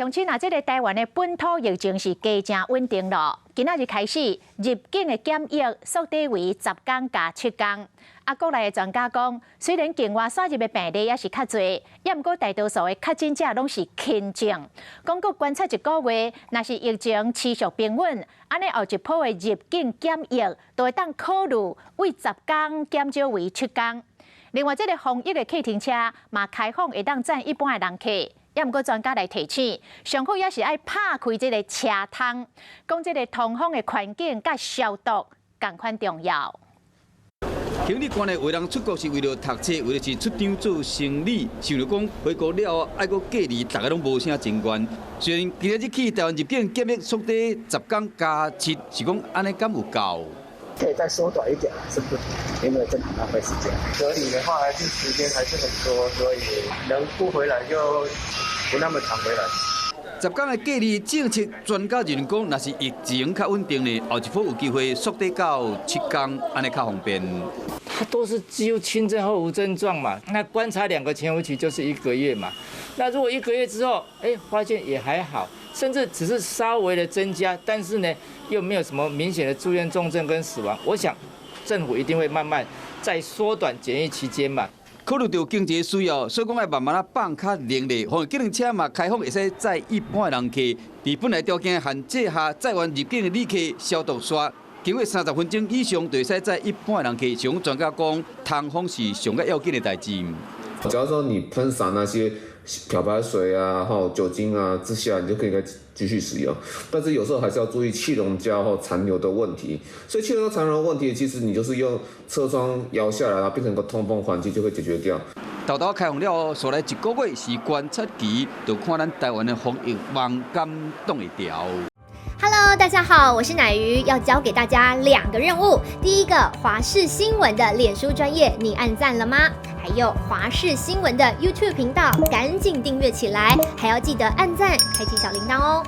乡亲啊，这个台湾的本土疫情是加正稳定了。今仔日开始，入境的检疫缩短为10天加7天。国内的专家讲，虽然境外散入的病例也是较侪，也毋过大多数的确诊者拢是轻症。讲过观察1个月，若是疫情持续平稳，安尼后一波的入境检疫都会当考虑为10天减少为7天。另外，这个防疫的客停车嘛开放会当载一般的人客。也毋过专家来提醒，上好也是爱拍开这个车窗，讲这个通风的环境甲消毒同款重要。行李官的为人出国是为了读册，为了是出张做生理，想着讲回国了后爱搁隔离，大家拢无啥情愿。虽然今日起台湾入境检疫缩短10天加7，是讲安尼敢有够？可以再缩短一点，是不？因为真的浪费时间。隔离的话，还是时间还是很多，所以能不回来就不那么常回来。10天的隔离政策，专家认为讲，若是疫情较稳定呢，后一波有机会缩短到7天，安尼较方便。它都是几乎轻症或无症状嘛，那观察2个潜伏期就是1个月嘛。那如果1个月之后，发现也还好，甚至只是稍微的增加，但是呢，又没有什么明显的住院重症跟死亡，我想政府一定会慢慢再缩短检疫期间嘛。考虑到经济需要，所以讲要慢慢啊放较灵力，防疫机动车嘛开放会使载一般的人客，伫本来条件限制下，载完入境的旅客消毒刷，经过30分钟以上，就会使载一般的人客。像专家讲，通风是上个要紧的代志。假如说你喷洒那些漂白水啊、酒精啊之下，你就可以继续使用。但是有时候还是要注意气溶胶或残留的问题。所以气溶胶残留的问题，其实你就是用车窗摇下来，然后变成个通风环境，就会解决掉。豆豆开放了后，所来1个月是观察期，就看咱台湾的防疫网感动一条。Hello， 大家好，我是乃瑜，要教给大家2个任务。第一个，华视新闻的脸书专页，你按赞了吗？还有华视新闻的 YouTube 频道，赶紧订阅起来，还要记得按赞，开启小铃铛哦。